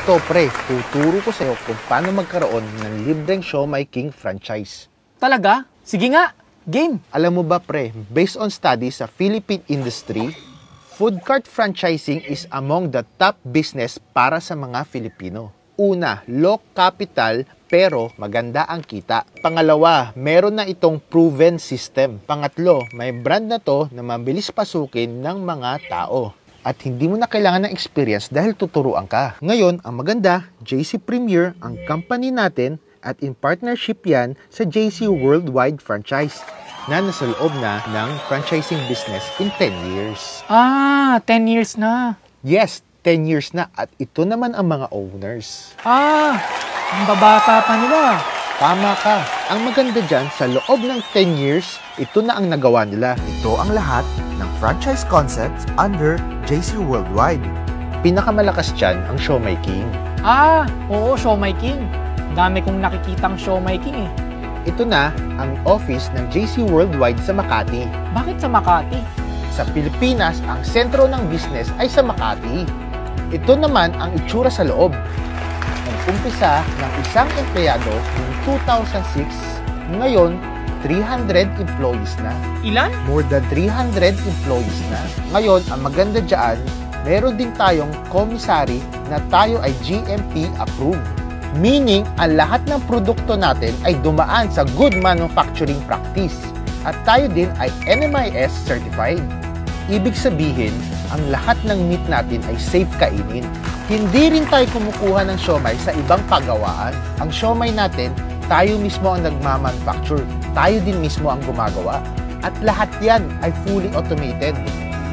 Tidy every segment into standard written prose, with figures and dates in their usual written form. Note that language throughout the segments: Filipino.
Ito pre, tuturo ko sa'yo kung paano magkaroon ng libreng Siomai King franchise. Talaga? Sige nga, game! Alam mo ba pre, based on studies sa Philippine industry, food cart franchising is among the top business para sa mga Filipino. Una, low capital pero maganda ang kita. Pangalawa, meron na itong proven system. Pangatlo, may brand na to na mabilis pasukin ng mga tao. At hindi mo na kailangan ng experience dahil tuturuan ka. Ngayon, ang maganda, JC Premier ang company natin at in partnership yan sa JC Worldwide Franchise na nasa loob na ng franchising business in 10 years. 10 years na. Yes, 10 years na at ito naman ang mga owners. Ang babata pa nila. Tama ka. Ang maganda dyan, sa loob ng 10 years, ito na ang nagawa nila. Ito ang lahat ng franchise concepts under JC Worldwide. Pinakamalakas dyan ang Siomai King. Oo, Siomai King. Dami kong nakikitang Siomai King eh. Ito na ang office ng JC Worldwide sa Makati. Bakit sa Makati? Sa Pilipinas, ang sentro ng business ay sa Makati. Ito naman ang itsura sa loob. Nag-umpisa ng isang empleyado noong 2006, ngayon 300 employees na. Ilan? More than 300 employees na. Ngayon, ang maganda dyan, meron din tayong commissary na tayo ay GMP approved. Meaning, ang lahat ng produkto natin ay dumaan sa Good Manufacturing Practice. At tayo din ay NMIS certified. Ibig sabihin, ang lahat ng meat natin ay safe kainin. Hindi rin tayo kumukuha ng siomai sa ibang pagawaan. Ang siomai natin, tayo mismo ang nagmamanufacture. Tayo din mismo ang gumagawa. At lahat yan ay fully automated.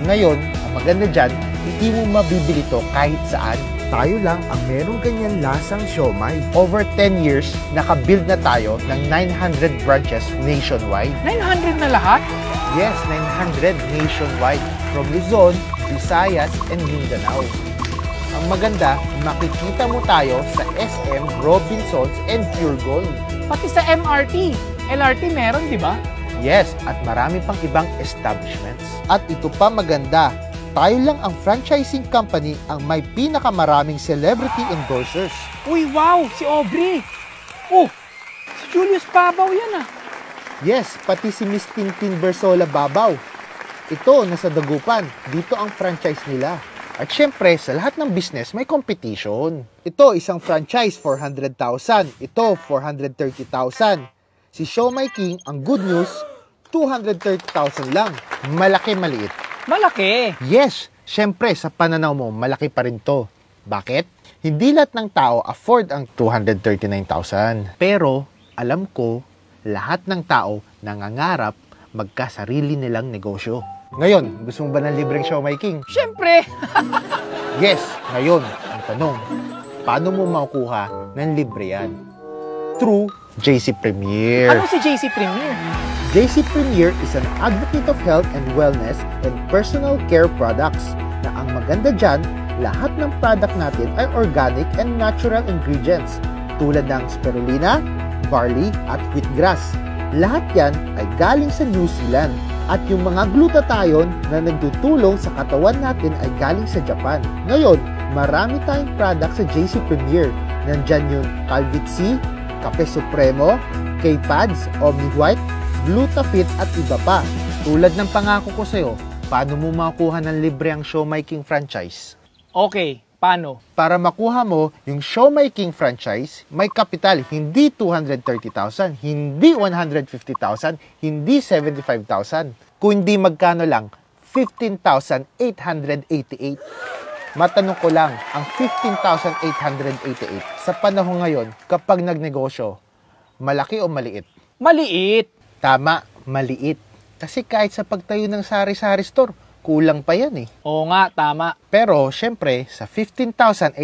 Ngayon, ang maganda dyan, hindi mo mabibili to kahit saan. Tayo lang ang merong ganyan lasang siomai. Over 10 years, nakabuild na tayo ng 900 branches nationwide. 900 na lahat? Yes, 900 nationwide. From Luzon, Visayas, and Mindanao. Ang maganda, makikita mo tayo sa SM, Robinsons, and Pure Gold. Pati sa MRT. LRT meron, di ba? Yes, at marami pang ibang establishments. At ito pa maganda, tayo lang ang franchising company ang may pinakamaraming celebrity endorsers. Uy, wow! Si Aubrey! Oh, si Julius Babaw yan ah. Yes, pati si Miss Tintin Bersola Babaw. Ito, nasa Dagupan. Dito ang franchise nila. At syempre, sa lahat ng business, may competition. Ito, isang franchise, 400,000. Ito, 430,000. Si Siomai King, ang good news, 230,000 lang. Malaki, maliit. Malaki! Yes, syempre, sa pananaw mo, malaki pa rin to. Bakit? Hindi lahat ng tao afford ang 239,000. Pero, alam ko, lahat ng tao nangangarap magkasarili nilang negosyo. Ngayon, gusto mo ba ng libreng Siomai King? Siyempre! Yes, ngayon, ang tanong, paano mo makukuha ng libre yan? Through JC Premier. Ano si JC Premier? JC Premier is an advocate of health and wellness and personal care products na ang maganda dyan, lahat ng product natin ay organic and natural ingredients tulad ng spirulina, barley at wheatgrass. Lahat yan ay galing sa New Zealand at yung mga glutathione na nagtutulong sa katawan natin ay galing sa Japan. Ngayon, marami tayong product sa JC Premier. Nandyan yung Calvit C, Cafe Supremo, K-Pads, Omni White, Glutafit at iba pa. Tulad ng pangako ko sa'yo, paano mo makuha ng libre ang Siomai King franchise? Okay, paano? Para makuha mo yung Siomai King franchise, may kapital, hindi 230,000, hindi 150,000, hindi 75,000. Kung hindi magkano lang, 15,888. Matanong ko lang, ang 15,888 sa panahon ngayon, kapag nagnegosyo, malaki o maliit? Maliit. Tama, maliit. Kasi kahit sa pagtayo ng sari-sari store, kulang pa yan eh. Oo nga, tama. Pero, syempre, sa 15,888,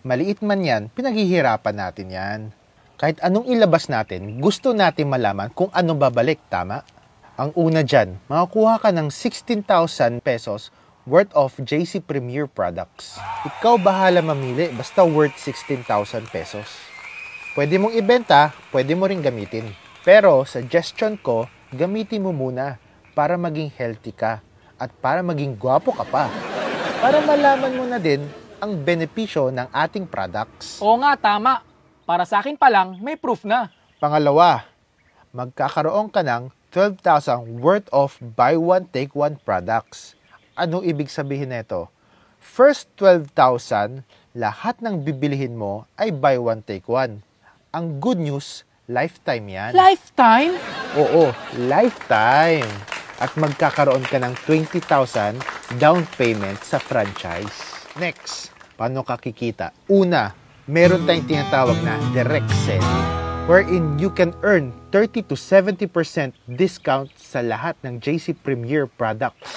maliit man yan, pinaghihirapan natin yan. Kahit anong ilabas natin, gusto natin malaman kung ano babalik, tama? Ang una dyan, makakuha ka ng 16,000 pesos worth of JC Premier products. Ikaw bahala mamili, basta worth 16,000 pesos. Pwede mong ibenta, pwede mo ring gamitin. Pero, suggestion ko, gamitin mo muna para maging healthy ka at para maging gwapo ka pa. Para malaman mo na din ang benepisyo ng ating products. Oo nga, tama. Para sa akin pa lang, may proof na. Pangalawa, magkakaroon ka ng 12,000 worth of buy one, take one products. Ano ibig sabihin nito? First 12,000, lahat ng bibilihin mo ay buy one, take one. Ang good news, lifetime yan. Lifetime? Oo, lifetime. At magkakaroon ka ng 20,000 down payment sa franchise. Next, paano ka kikita? Una, meron tayong tinatawag na direct selling, wherein you can earn 30 to 70% discount sa lahat ng JC Premier products.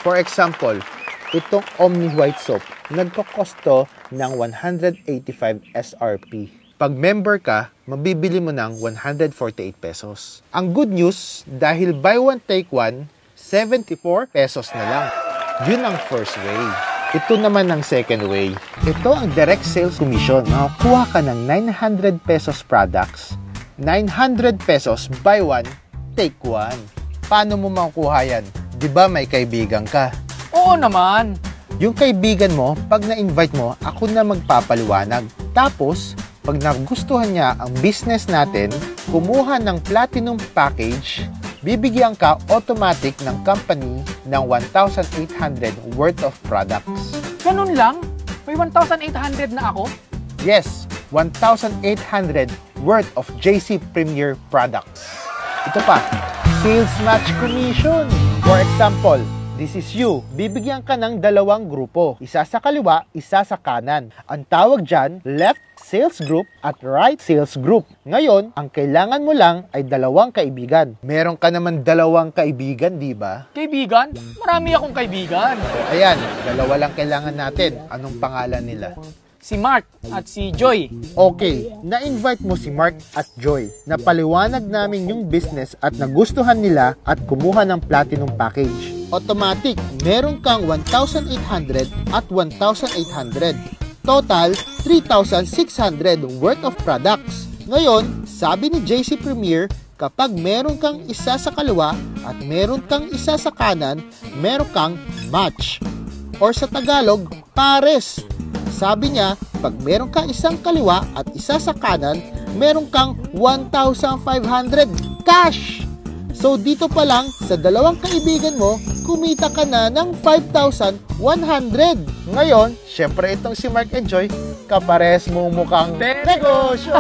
For example, itong Omni White Soap, nagkokosto ng 185 SRP. Pag member ka, mabibili mo ng 148 pesos. Ang good news, dahil buy one take one, 74 pesos na lang. Yun ang first way. Ito naman ang second way. Ito ang direct sales commission. Makakuha ka ng 900 pesos products, 900 pesos buy one, take one. Paano mo makukuha yan? Di ba may kaibigan ka? Oo naman. Yung kaibigan mo, pag na-invite mo, ako na magpapaliwanag. Tapos, pag nagustuhan niya ang business natin, kumuha ng platinum package, bibigyan ka automatic ng company ng 1,800 worth of products. Ganun lang? May 1,800 na ako? Yes, 1,800 worth of JC Premier products. Ito pa, sales match commission. For example, this is you. Bibigyan ka ng dalawang grupo. Isa sa kaliwa, isa sa kanan. Ang tawag dyan, left sales group at right sales group. Ngayon, ang kailangan mo lang ay dalawang kaibigan. Meron ka naman dalawang kaibigan, di ba? Kaibigan? Marami akong kaibigan. Ayan, dalawa lang kailangan natin. Anong pangalan nila? Si Mark at si Joy. Okay, na-invite mo si Mark at Joy. Napaliwanag namin yung business at nagustuhan nila at kumuha ng platinum package. Automatic, meron kang 1,800 at 1,800. Total, 3,600 worth of products. Ngayon, sabi ni JC Premier, kapag meron kang isa sa kaliwa at meron kang isa sa kanan, meron kang match. Or sa Tagalog, pares. Sabi niya, pag meron kang isang kaliwa at isa sa kanan, meron kang 1,500 cash. So dito pa lang, sa dalawang kaibigan mo, kumita ka na ng 5,100. Ngayon, syempre itong si Mark and Joy, kapares mo mukhang negosyo.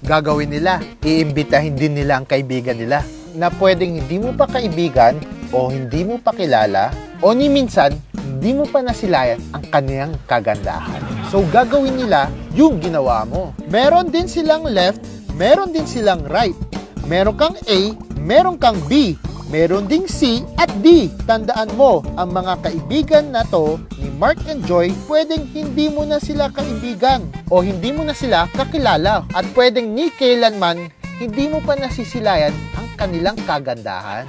Gagawin nila, iimbitahin din nila ang kaibigan nila na pwedeng hindi mo pa kaibigan o hindi mo pa kilala o ni minsan, hindi mo pa nasilayan ang kaniyang kagandahan. So gagawin nila yung ginawa mo. Meron din silang left, meron din silang right. Meron kang A, meron kang B, meron ding C at D. Tandaan mo, ang mga kaibigan na to ni Mark and Joy, pwedeng hindi mo na sila kaibigan o hindi mo na sila kakilala. At pwedeng ni kailanman, hindi mo pa nasisilayan ang kanilang kagandahan.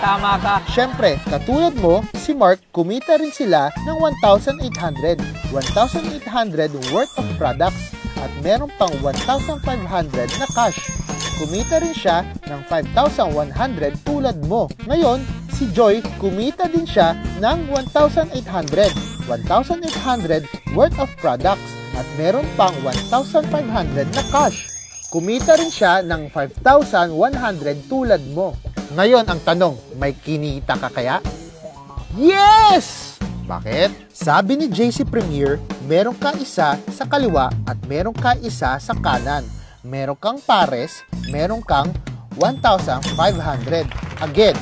Tama ka. Siyempre, katulad mo, si Mark, kumita rin sila ng 1,800. 1,800 worth of products at meron pang 1,500 na cash. Kumita rin siya ng 5,100 tulad mo. Ngayon, si Joy, kumita din siya ng 1,800. 1,800 worth of products at meron pang 1,500 na cash. Kumita rin siya ng 5,100 tulad mo. Ngayon, ang tanong, may kinita ka kaya? Yes! Bakit? Sabi ni JC Premier, meron ka isa sa kaliwa at meron ka isa sa kanan. Meron kang pares, meron kang 1,500. Again,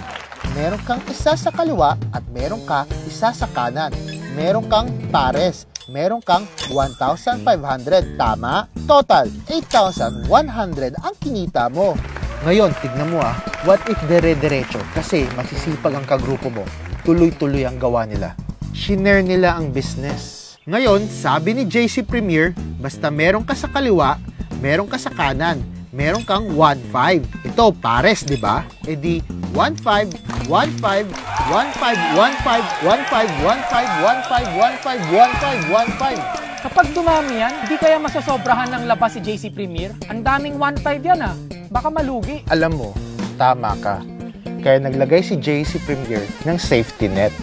meron kang isa sa kaliwa at meron ka isa sa kanan. Meron kang pares, meron kang 1,500. Tama? Total, 8,100 ang kinita mo. Ngayon, tignan mo what if dire-diretso? Kasi masisipag ang kagrupo mo. Tuloy-tuloy ang gawa nila. Shinare nila ang business. Ngayon, sabi ni JC Premier, basta meron ka sa kaliwa, meron ka sa kanan, meron kang 1,500. Ito, pares, di ba? E di, 1,500, 1,500, 1,500, 1,500, 1,500, 1,500, 1,500, 1,500. Kapag dumami yan, di kaya masasobrahan ng labas si JC Premier? Ang daming 1,500 yan ah. Baka malugi. Alam mo, tama ka. Kaya naglagay si JC Premier ng safety net.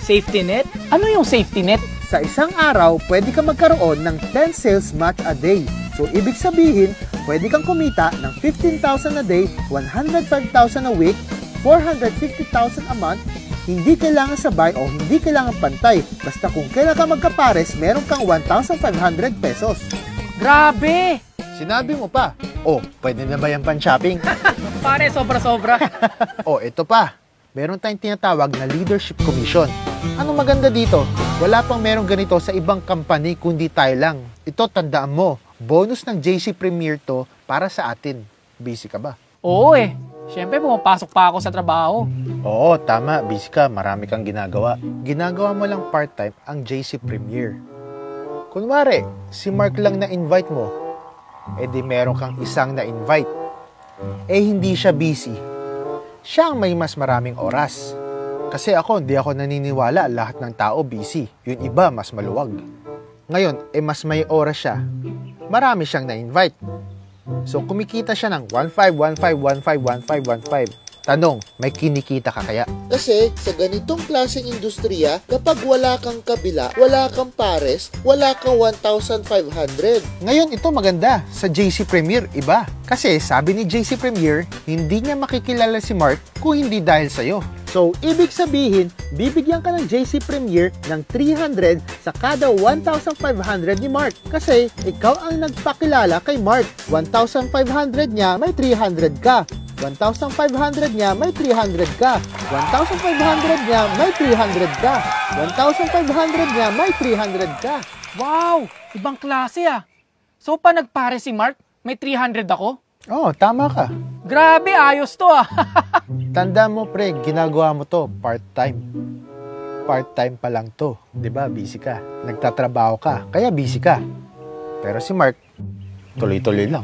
Safety net? Ano yung safety net? Sa isang araw, pwede ka magkaroon ng 10 sales match a day. So, ibig sabihin, pwede kang kumita ng 15,000 a day, 105,000 a week, 450,000 a month. Hindi kailangan sabay o hindi kailangan pantay. Basta kung kailan ka magkapares, meron kang 1,500 pesos. Grabe! Sinabi mo pa, pwede na ba yung pan-shopping? Pare, sobra-sobra. Ito pa. Meron tayong tinatawag na leadership commission. Anong maganda dito? Wala pang merong ganito sa ibang company kundi tayo lang. Ito, tandaan mo, bonus ng JC Premier to para sa atin. Busy ka ba? Oo eh. Siyempre, pumapasok pa ako sa trabaho. Oo, tama. Busy ka. Marami kang ginagawa. Ginagawa mo lang part-time ang JC Premier. Kunwari, si Mark lang na-invite mo. Di meron kang isang na-invite. Hindi siya busy. Siya ang may mas maraming oras. Kasi hindi ako naniniwala lahat ng tao busy. Yung iba, mas maluwag. Ngayon, mas may oras siya. Marami siyang na-invite. So, kumikita siya ng 1,515,15,15,15. Tanong, may kinikita ka kaya? Kasi sa ganitong klaseng industriya, kapag wala kang kabila, wala kang pares, wala kang 1,500. Ngayon, ito maganda. Sa JC Premier, iba. Kasi sabi ni JC Premier, hindi niya makikilala si Mark kung hindi dahil sa'yo. So, ibig sabihin, bibigyan ka ng JC Premier ng 300 sa kada 1,500 ni Mark. Kasi ikaw ang nagpakilala kay Mark. 1,500 niya, may 300 ka. 1,500 niya, may 300 ka. 1,500 niya, may 300 ka. 1,500 niya, may 300 ka. Wow! Ibang klase ah. So, pa nagpare si Mark, may 300 ako? Tama ka. Grabe, ayos to ah. Tanda mo pre, ginagawa mo to part-time. Part-time pa lang to. 'Di ba? Busy ka. Nagtatrabaho ka, kaya busy ka. Pero si Mark, tuloy-tuloy lang.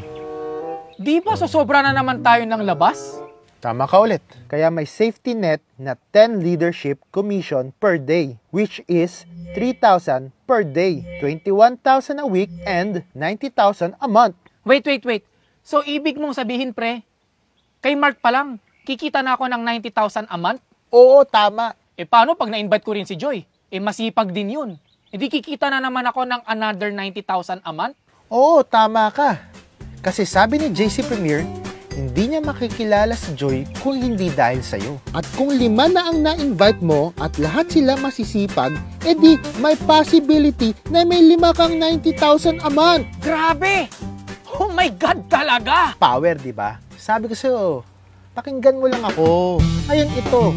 Di ba sosobra na naman tayo ng labas? Tama ka ulit. Kaya may safety net na 10 leadership commission per day, which is 3,000 per day, 21,000 a week, and 90,000 a month. Wait. So, ibig mong sabihin, pre, kay Mark pa lang, kikita na ako ng 90,000 a month? Oo, tama. Paano pag na-invite ko rin si Joy? Masipag din yun. Di kikita na naman ako ng another 90,000 a month? Oo, tama ka. Kasi sabi ni JC Premier, hindi niya makikilala si Joy kung hindi dahil sa'yo. At kung 5 na ang na-invite mo at lahat sila masisipag, di may possibility na may 5 kang 90,000 a month. Grabe! Oh my God talaga! Power, di ba? Sabi ko sa'yo, pakinggan mo lang ako. Ayun ito,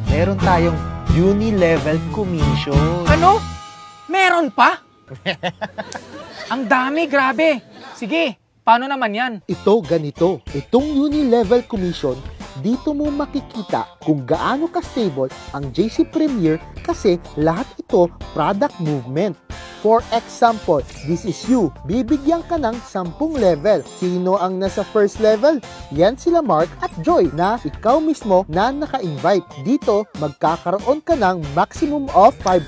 meron tayong uni-level commission. Ano? Meron pa? Ang dami, grabe. Sige, paano naman yan? Ito ganito, itong uni-level commission, dito mo makikita kung gaano ka-stable ang JC Premier kasi lahat ito product movement. For example, this is you. Bibigyan ka ng 10 level. Sino ang nasa first level? Yan sila Mark at Joy na ikaw mismo na naka-invite. Dito, magkakaroon ka ng maximum of 5%.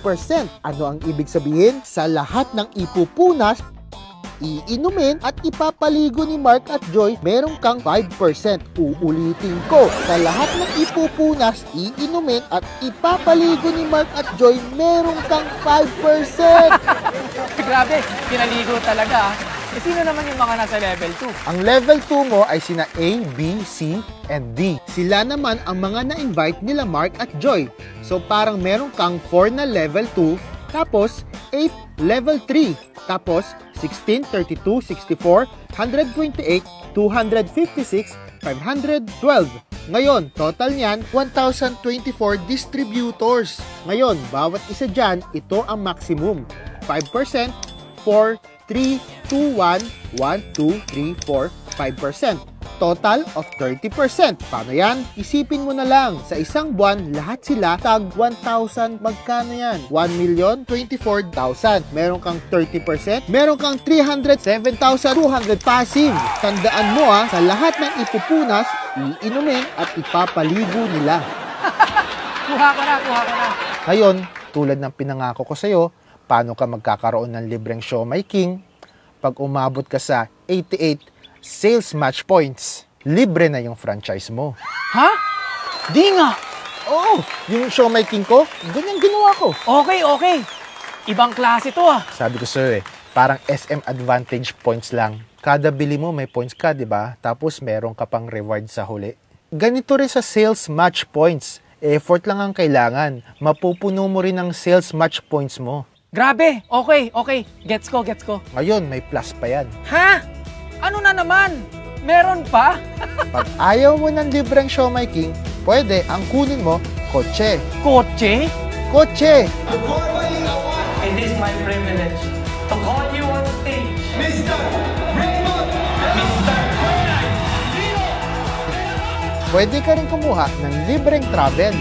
Ano ang ibig sabihin? Sa lahat ng ipupunas, iinumin at ipapaligo ni Mark at Joy, meron kang 5%. Uulitin ko, sa lahat ng ipupunas, iinumin at ipapaligo ni Mark at Joy, meron kang 5%. Grabe, pinaligo talaga. Sino naman yung mga nasa level 2? Ang level 2 mo ay sina A, B, C, and D. Sila naman ang mga na-invite nila Mark at Joy. So parang meron kang 4 na level 2, tapos 8 level 3, tapos 16, 32, 64, 128, 256, 512. Ngayon, total niyan, 1,024 distributors. Ngayon, bawat isa dyan, ito ang maximum. 5%, 4, 3, 2, 1, 1, 2, 3, 4, 5%. Total of 30%. Paano yan? Isipin mo na lang, sa isang buwan, lahat sila tag 1,000. Magkano yan? 1,024,000. Meron kang 30%, meron kang 307,200 passive. Tandaan mo sa lahat ng ipupunas, iinumin at ipapaligo nila. Kuha ko na. Ngayon, tulad ng pinangako ko sa'yo, paano ka magkakaroon ng libreng Siomai King pag umabot ka sa 88 sales match points? Libre na yung franchise mo. Ha? Di nga! Oo, yung Siomai King ko, ganyan ginawa ko. Okay, okay. Ibang klase to ah. Sabi ko sa'yo parang SM Advantage points lang. Kada bili mo may points ka, di ba? Tapos meron ka pang reward sa huli. Ganito rin sa sales match points. Effort lang ang kailangan. Mapupuno mo rin ang sales match points mo. Grabe, okay, okay. Gets ko, gets ko. Ngayon, may plus pa yan. Ha? Ano na naman? Meron pa? Pag ayaw mo ng libreng Siomai King, pwede ang kunin mo, kotse. Kotse? Kotse! It is my privilege to call you on stage, Mr. Raymond, Mr. Pwede ka rin kumuha ng libreng travel.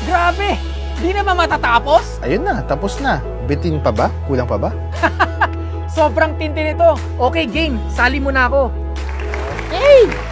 Grabe! Di na ba matatapos? Ayun na, tapos na. Bitin pa ba? Kulang pa ba? Sobrang tindi nito. Okay, game. Sali mo na ako. Hey!